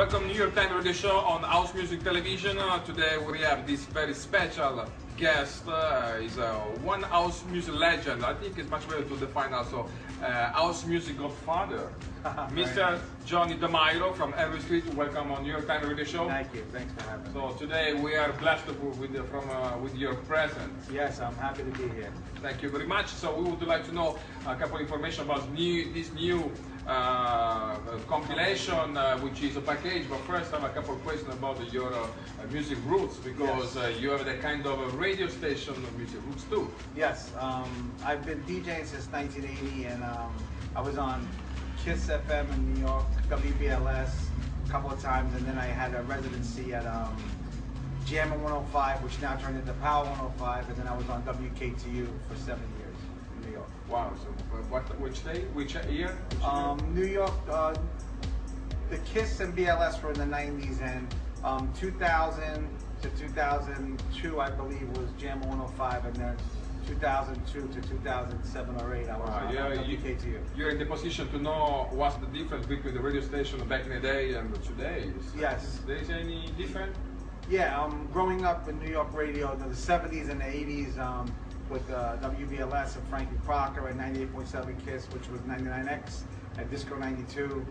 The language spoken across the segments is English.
Welcome New York Times Radio Show on House Music Television. Today we have this very special guest. He's one house music legend. I think it's much better to define also house music godfather. Mr. Johnny Mairo from Herny Street. Welcome on New York Times Radio Show. Thank you. Thanks for having me. So today we are blessed with your presence. Yes, I'm happy to be here. Thank you very much. So we would like to know a couple of information about this new compilation, which is a package. But first, I have a couple of questions about your music roots, because yes, you have the kind of a radio station of music roots too. Yes, I've been DJing since 1980, and I was on Kiss FM in New York, WBLS a couple of times, and then I had a residency at Jammin' 105, which now turned into Power 105, and then I was on WKTU for 7 years in New York. Wow, so which day, which year? New York, the Kiss and BLS were in the 90s, and 2000 to 2002, I believe, was Jammin' 105, and then 2002 to 2007 or 8, I was on WKTU. You're in the position to know what's the difference between the radio station back in the day and today. Yes. Is there any different? Yeah, growing up in New York radio in the 70s and the 80s with WBLS and Frankie Crocker at 98.7 KISS, which was 99X at Disco 92.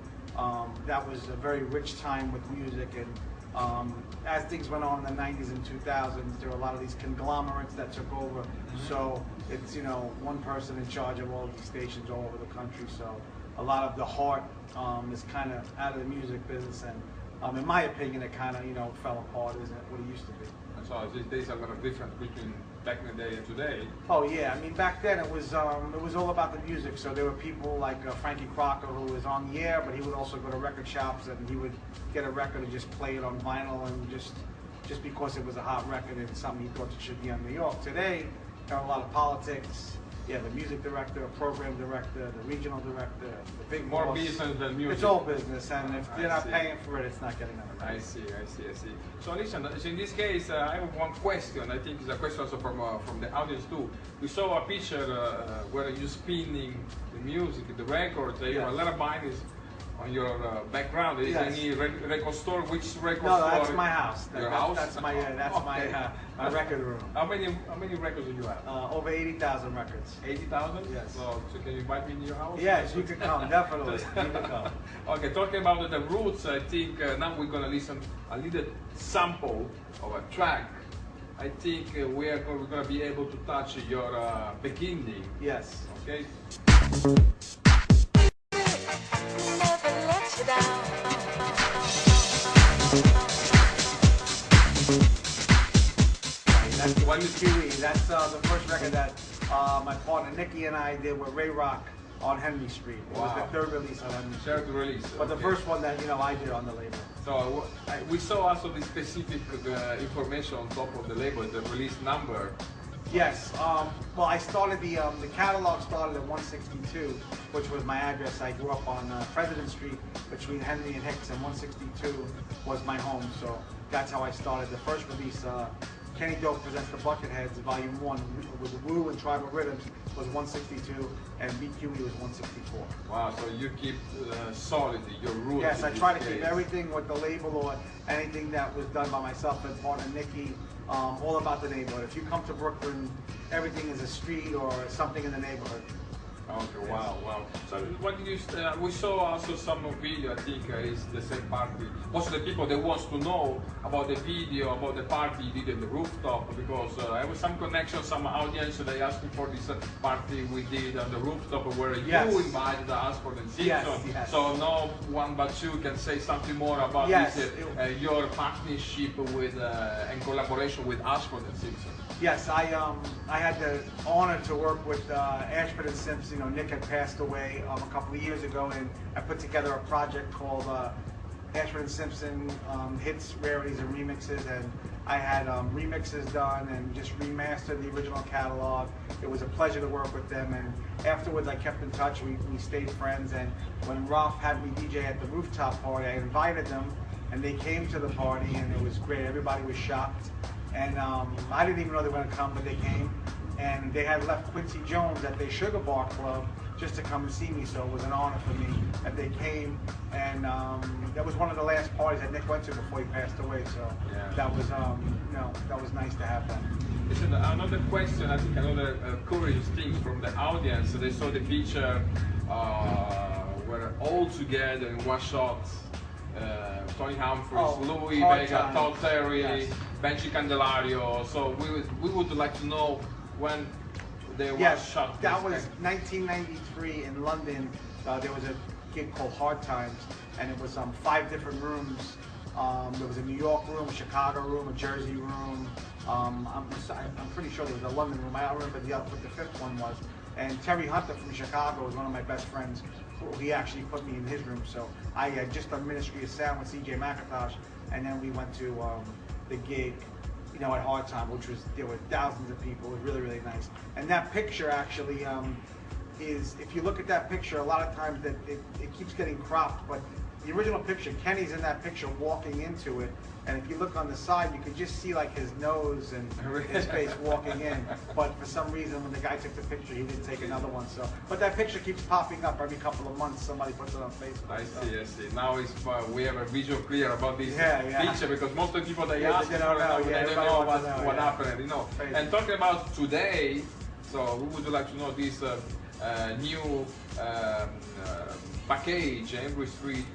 That was a very rich time with music, and as things went on in the 90s and 2000s, there were a lot of these conglomerates that took over. So it's, you know, one person in charge of all these stations all over the country. So a lot of the heart is kind of out of the music business, and in my opinion, it kind of, you know, fell apart, isn't what it used to be. And so these days are a lot of difference between back in the day and today. Oh yeah, I mean back then it was all about the music. So there were people like Frankie Crocker, who was on the air, but he would also go to record shops and he would get a record and just play it on vinyl, and just because it was a hot record and something he thought it should be on New York. Today there are a lot of politics. Yeah, the music director, program director, the regional director, the big more boss. business than music. It's all business, and if they're not paying for it, it's not getting on the radio. I see. So listen, in this case, I have one question. I think it's a question also from the audience too. We saw a picture where you're spinning the music, the records. You have a lot of vinyls on your background. Is there any record store? Which record store? No, that's my house. Your house? That's my my record room. How many records do you have? Over 80,000 records. 80,000? Yes. So can you invite me to your house? Yes, you can come, definitely. You can come. Okay, talking about the roots, I think now we're gonna listen a little sample of a track. I think we're gonna be able to touch your beginning. Yes. Okay. That's one QE. That's the first record that my partner Nicky and I did with Ray Rock on Herny Street. It was the third release on Herny Street. Third release. But the first one that, you know, I did on the label. So we saw also the specific information on top of the label, the release number. Yes. Well, I started the catalog started at 162, which was my address. I grew up on President Street between Henry and Hicks, and 162 was my home. So that's how I started. The first release, Kenny Dope Presents the Bucketheads, Volume 1, with Woo and Tribal Rhythms, was 162, and BQE was 164. Wow, so you keep solid, your roots. Yes, I try to keep everything with the label or anything that was done by myself and partner Nicky, all about the neighborhood. If you come to Brooklyn, everything is a street or something in the neighborhood. Okay, wow. So what did you? We saw also some video. I think is the same party. Most of the people they want to know about the video, about the party you did in the rooftop, because I have some connection, some audience. They asked me for this party we did on the rooftop where you invited us for the Simpsons. Yes. So no one but you can say something more about this, your partnership with and collaboration with Ashford and Simpson. Yes, I had the honor to work with Ashford and Simpson. You know, Nick had passed away a couple of years ago, and I put together a project called Ashford and Simpson Hits, Rarities, and Remixes, and I had remixes done and just remastered the original catalog. It was a pleasure to work with them, and afterwards I kept in touch. We stayed friends, and when Ralph had me DJ at the rooftop party, I invited them, and they came to the party, and it was great. Everybody was shocked. And I didn't even know they were going to come, but they came. And they had left Quincy Jones at their Sugar Bar Club just to come and see me. So it was an honor for me that they came, and that was one of the last parties that Nick went to before he passed away. So that was that was nice to have that. Listen, another question, I think another curious thing from the audience. They saw the picture where all together in one shot. Tony Humphries, Louis Vega, Todd Terry, Benji Candelario. So we would like to know when they were shot. That was 1993 in London. There was a gig called Hard Times, and it was 5 different rooms. There was a New York room, a Chicago room, a Jersey room. I'm pretty sure there was a London room. I don't remember what the 5th one was. And Terry Hunter from Chicago was one of my best friends. He actually put me in his room. So I had just done Ministry of Sound with CJ McIntosh, and then we went to the gig, at Hard Time, there were thousands of people. It was really, really nice. And that picture actually is, if you look at that picture, a lot of times that it keeps getting cropped, but the original picture, Kenny's in that picture walking into it, and if you look on the side, you can just see like his nose and his face walking in. But for some reason, when the guy took the picture, he didn't take another one. So, but that picture keeps popping up every couple of months. Somebody puts it on Facebook. I see. Now we have a visual clear about this picture, because most of the people they ask, they don't know what happened. And talking about today, so we would like to know this new package, Every Street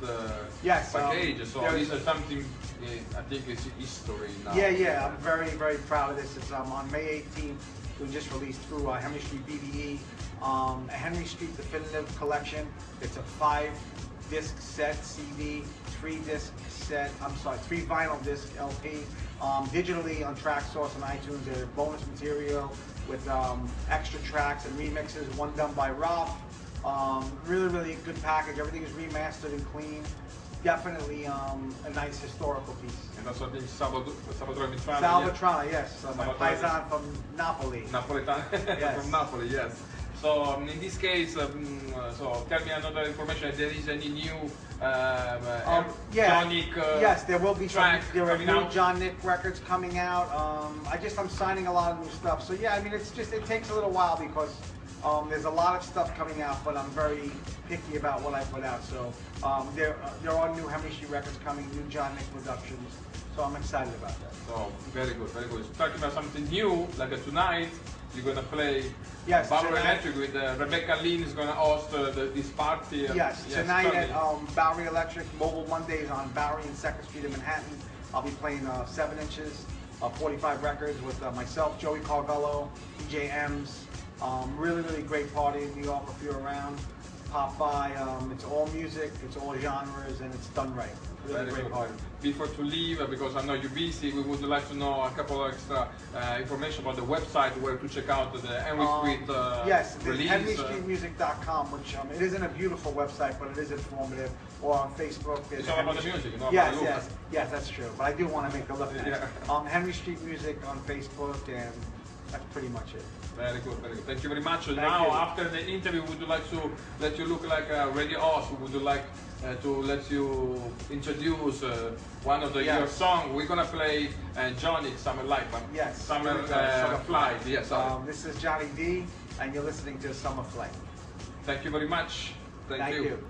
package. So this is something I think is history now. Yeah. I'm very, very proud of this. It's on May 18th. We just released through Herny Street BBE, Herny Street Definitive Collection. It's a 5-disc set CD, 3-disc set. 3 vinyl disc LP. Digitally on TrackSource and iTunes. There's bonus material with extra tracks and remixes. One done by Rob. Really, really good package. Everything is remastered and clean. Definitely a nice historical piece. And also I think Salvatore Mitrana. Salvatrana, yes. My paisan from Napoli. Napolitan from Napoli, yes. So in this case, so tell me another information. If there is any new John Nick yes, there will be track there are new out. John Nick records coming out. I'm signing a lot of new stuff. So yeah, I mean, it takes a little while because there's a lot of stuff coming out, but I'm very picky about what I put out. So there are new Herny Street records coming, new John Nick productions. So I'm excited about that. So very good, very good. So talking about something new, like tonight, you're gonna play Bowery Electric with Rebecca Lynn is gonna host this party. Yes, tonight at Bowery Electric, Mobile Mondays on Bowery and 2nd Street in Manhattan. I'll be playing 7 inches, 45 records with myself, Joey Carvello, DJ M's. Really, really great party in New York. If you're around, pop by. It's all music, it's all genres, and it's done right. Really great party. Before to leave, because I know you're busy, we would like to know a couple of extra information about the website where to check out the Herny Street yes, release. HernyStreetMusic.com, which it isn't a beautiful website, but it is informative. Or on Facebook. It's all about the music, Yes, that's true. But I do want to make it look nice. Herny Street Music on Facebook, and that's pretty much it. Very good, very good. Thank you very much. Now, after the interview, we would like to let you look like a radio host. We would like to let you introduce one of your songs. We're gonna play Johnny Summer Light. Yes. Summer Flight. Yes. This is Johnny D, and you're listening to Summer Flight. Thank you very much. Thank you.